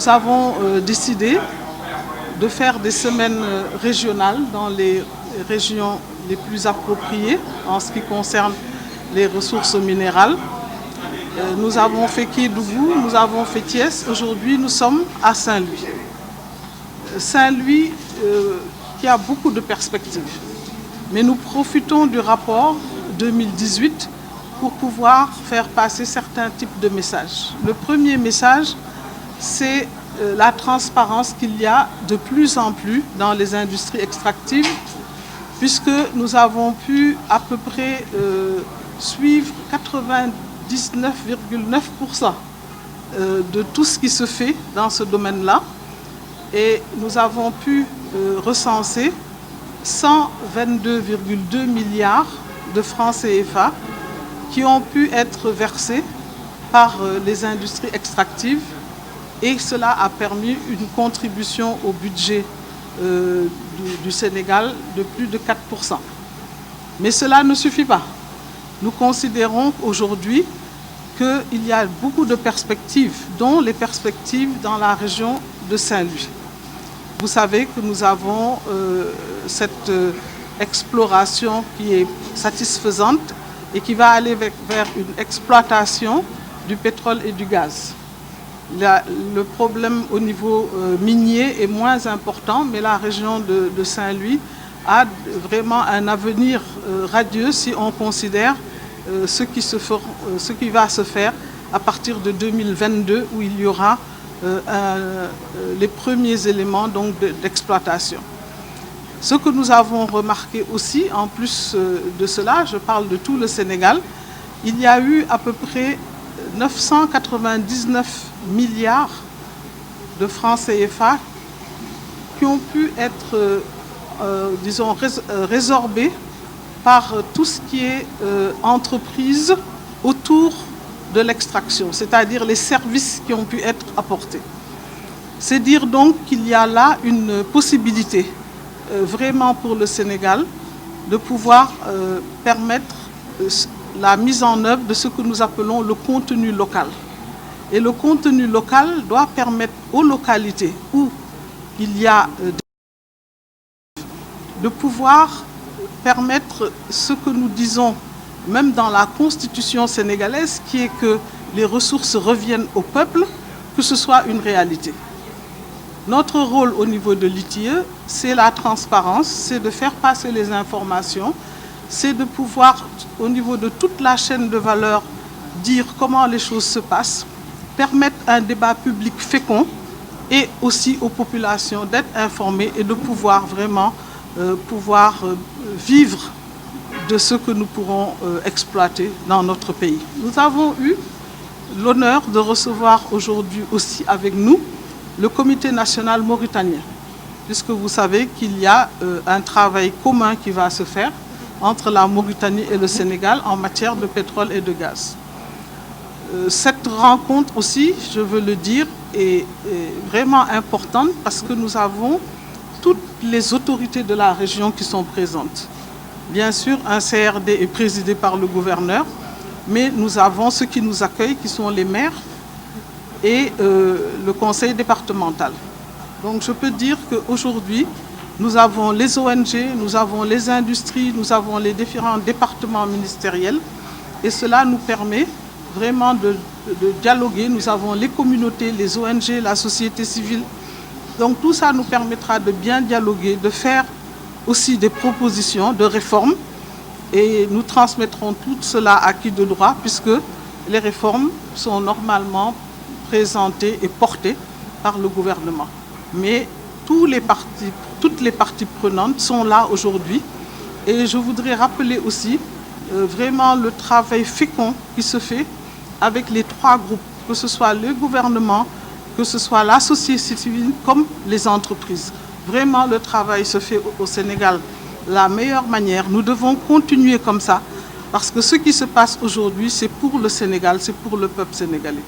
nous avons décidé de faire des semaines régionales dans les régions les plus appropriées en ce qui concerne les ressources minérales. Nous avons fait Kédougou, nous avons fait Thiès. Aujourd'hui, nous sommes à Saint-Louis. Saint-Louis qui a beaucoup de perspectives. Mais nous profitons du rapport 2018 pour pouvoir faire passer certains types de messages. Le premier message, c'est la transparence qu'il y a de plus en plus dans les industries extractives, puisque nous avons pu à peu près suivre 99,9% de tout ce qui se fait dans ce domaine-là. Et nous avons pu recenser 122,2 milliards de francs CFA qui ont pu être versés par les industries extractives, et cela a permis une contribution au budget du Sénégal de plus de 4%. Mais cela ne suffit pas. Nous considérons aujourd'hui qu'il y a beaucoup de perspectives, dont les perspectives dans la région de Saint-Louis. Vous savez que nous avons cette exploration qui est satisfaisante et qui va aller vers une exploitation du pétrole et du gaz. Le problème au niveau minier est moins important, mais la région de Saint-Louis a vraiment un avenir radieux si on considère ce qui va se faire à partir de 2022, où il y aura les premiers éléments d'exploitation. Ce que nous avons remarqué aussi, en plus de cela, je parle de tout le Sénégal, il y a eu à peu près 999 milliards de francs CFA qui ont pu être, disons, résorbés par tout ce qui est entreprise autour de l'extraction, c'est-à-dire les services qui ont pu être apportés. C'est dire donc qu'il y a là une possibilité vraiment pour le Sénégal de pouvoir permettre la mise en œuvre de ce que nous appelons le contenu local. Et le contenu local doit permettre aux localités où il y a de pouvoir permettre ce que nous disons même dans la constitution sénégalaise, qui est que les ressources reviennent au peuple, que ce soit une réalité. Notre rôle au niveau de l'ITIE, c'est la transparence, c'est de faire passer les informations, c'est de pouvoir, au niveau de toute la chaîne de valeur, dire comment les choses se passent, permettre un débat public fécond et aussi aux populations d'être informées et de pouvoir vraiment vivre de ce que nous pourrons exploiter dans notre pays. Nous avons eu l'honneur de recevoir aujourd'hui aussi avec nous le Comité national mauritanien, puisque vous savez qu'il y a un travail commun qui va se faire entre la Mauritanie et le Sénégal en matière de pétrole et de gaz. Cette rencontre aussi, je veux le dire, est vraiment importante parce que nous avons toutes les autorités de la région qui sont présentes. Bien sûr, un CRD est présidé par le gouverneur, mais nous avons ceux qui nous accueillent, qui sont les maires et le conseil départemental. Donc je peux dire qu'aujourd'hui, nous avons les ONG, nous avons les industries, nous avons les différents départements ministériels, et cela nous permet vraiment de dialoguer. Nous avons les communautés, les ONG, la société civile. Donc tout ça nous permettra de bien dialoguer, de faire aussi des propositions de réformes, et nous transmettrons tout cela à qui de droit, puisque les réformes sont normalement présentées et portées par le gouvernement. Mais toutes les parties prenantes sont là aujourd'hui, et je voudrais rappeler aussi vraiment le travail fécond qui se fait avec les trois groupes, que ce soit le gouvernement, que ce soit la société civile comme les entreprises. Vraiment, le travail se fait au Sénégal de la meilleure manière. Nous devons continuer comme ça, parce que ce qui se passe aujourd'hui, c'est pour le Sénégal, c'est pour le peuple sénégalais.